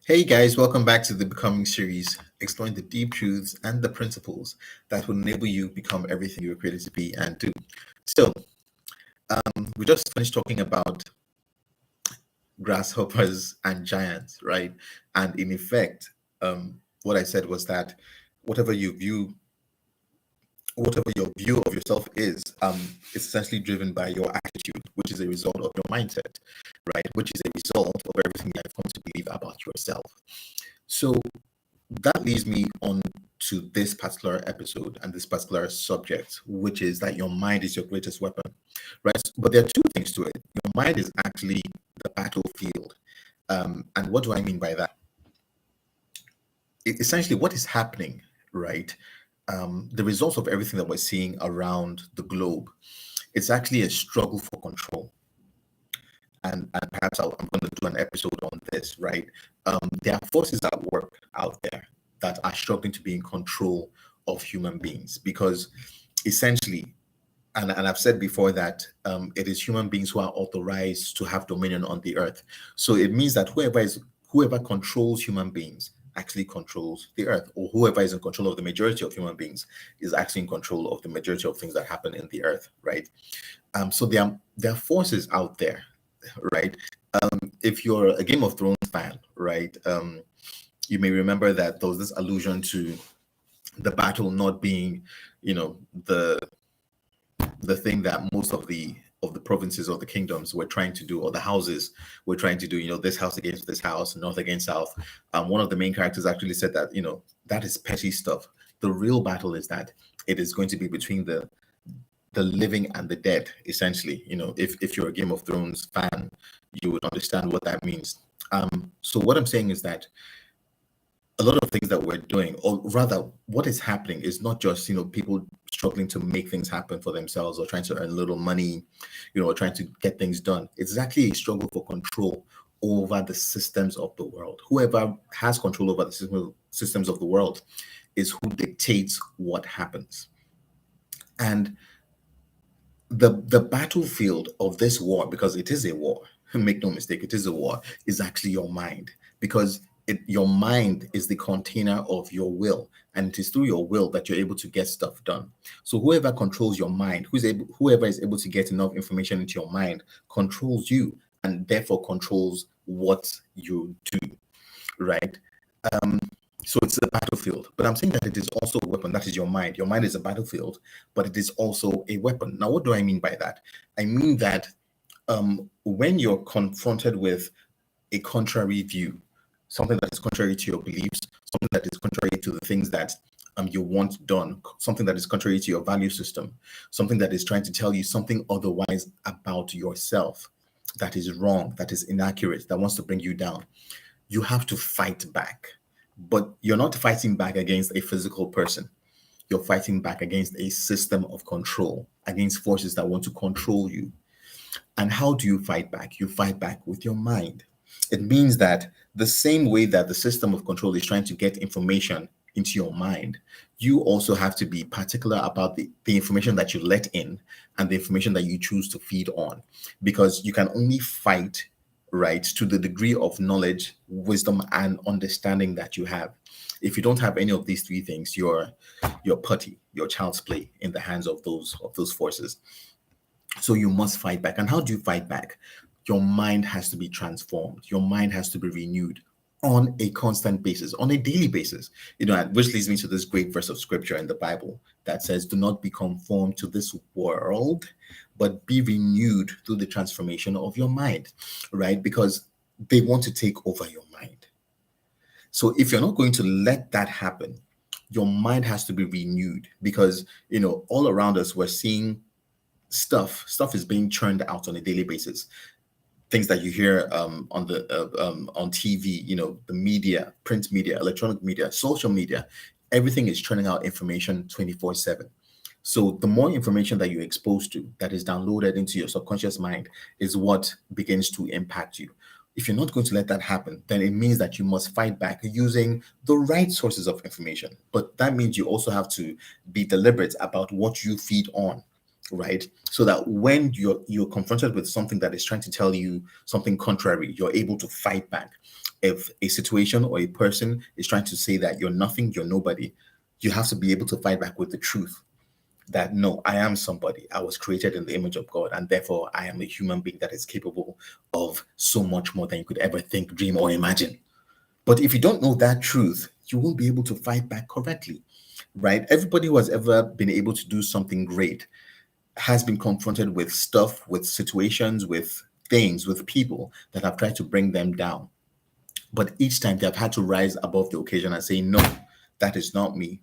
Hey guys, welcome back to the Becoming series, exploring the deep truths and the principles that will enable you become everything you were created to be and do. So, we just finished talking about grasshoppers and giants, right? And in effect, what I said was that whatever you view, whatever your view of yourself is, it's essentially driven by your attitude, which is a result of your mindset, right? Which is a result of everything you have come to believe about yourself. So, that leads me on to this particular episode and this particular subject, which is that your mind is your greatest weapon, right? But there are two things to it. Your mind is actually the battlefield. And what do I mean by that? Essentially, what is happening, right? The results of everything that we're seeing around the globe, it's actually a struggle for control. And perhaps I'm going to do an episode on this, right? There are forces at work out there that are struggling to be in control of human beings because essentially, and I've said before that it is human beings who are authorized to have dominion on the earth. So it means that whoever controls human beings actually controls the earth, or whoever is in control of the majority of human beings is actually in control of the majority of things that happen in the earth, right? So there are forces out there, right? If you're a Game of Thrones fan, right, you may remember that there was this allusion to the battle not being, you know, the thing that most of the provinces or the kingdoms were trying to do, or the houses were trying to do. This house against this house, north against south. One of the main characters actually said that that is petty stuff. The real battle is that it is going to be between the living and the dead, essentially. If you're a Game of Thrones fan, you would understand what that means. So what I'm saying is that a lot of things that we're doing, or rather what is happening, is not just people struggling to make things happen for themselves, or trying to earn a little money, or trying to get things done. It's actually a struggle for control over the systems of the world. Whoever has control over the systems of the world is who dictates what happens. And the battlefield of this war, because it is a war, make no mistake, it is a war, is actually your mind. Because your mind is the container of your will, and it is through your will that you're able to get stuff done. So whoever controls your mind, whoever is able to get enough information into your mind, controls you, and therefore controls what you do, right? So it's a battlefield, but I'm saying that it is also a weapon. That is your mind. Your mind is a battlefield, but it is also a weapon. Now, what do I mean by that? I mean that when you're confronted with a contrary view, something that is contrary to your beliefs, something that is contrary to the things that you want done, something that is contrary to your value system, something that is trying to tell you something otherwise about yourself, that is wrong, that is inaccurate, that wants to bring you down, you have to fight back. But you're not fighting back against a physical person. You're fighting back against a system of control, against forces that want to control you. And how do you fight back? You fight back with your mind. It means that the same way that the system of control is trying to get information into your mind, you also have to be particular about the information that you let in and the information that you choose to feed on. Because you can only fight, right, to the degree of knowledge, wisdom, and understanding that you have. If you don't have any of these three things, you're putty, you're child's play in the hands of those forces. So you must fight back. And how do you fight back? Your mind has to be transformed. Your mind has to be renewed on a constant basis, on a daily basis. Which leads me to this great verse of scripture in the Bible that says, "Do not be conformed to this world, but be renewed through the transformation of your mind," right? Because they want to take over your mind. So if you're not going to let that happen, your mind has to be renewed, because all around us we're seeing stuff is being churned out on a daily basis. Things that you hear on TV, the media, print media, electronic media, social media, everything is churning out information 24/7. So the more information that you're exposed to, that is downloaded into your subconscious mind, is what begins to impact you. If you're not going to let that happen, then it means that you must fight back using the right sources of information. But that means you also have to be deliberate about what you feed on. right? So that when you're confronted with something that is trying to tell you something contrary, you're able to fight back. If a situation or a person is trying to say that you're nothing, you're nobody, you have to be able to fight back with the truth that no, I am somebody. I was created in the image of God, and therefore I am a human being that is capable of so much more than you could ever think, dream, or imagine. But if you don't know that truth, you won't be able to fight back correctly, right? Everybody who has ever been able to do something great has been confronted with stuff, with situations, with things, with people that have tried to bring them down. But each time they have had to rise above the occasion and say, no, that is not me.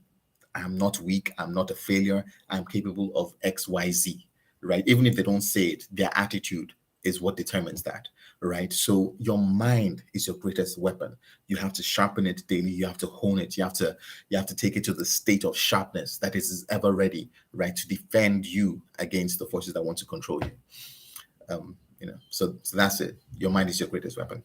I'm not weak. I'm not a failure. I'm capable of X, Y, Z, right? Even if they don't say it, their attitude is what determines that, right? So your mind is your greatest weapon. You have to sharpen it daily. You have to hone it. You have to take it to the state of sharpness that is ever ready, right, to defend you against the forces that want to control you. So that's it. Your mind is your greatest weapon.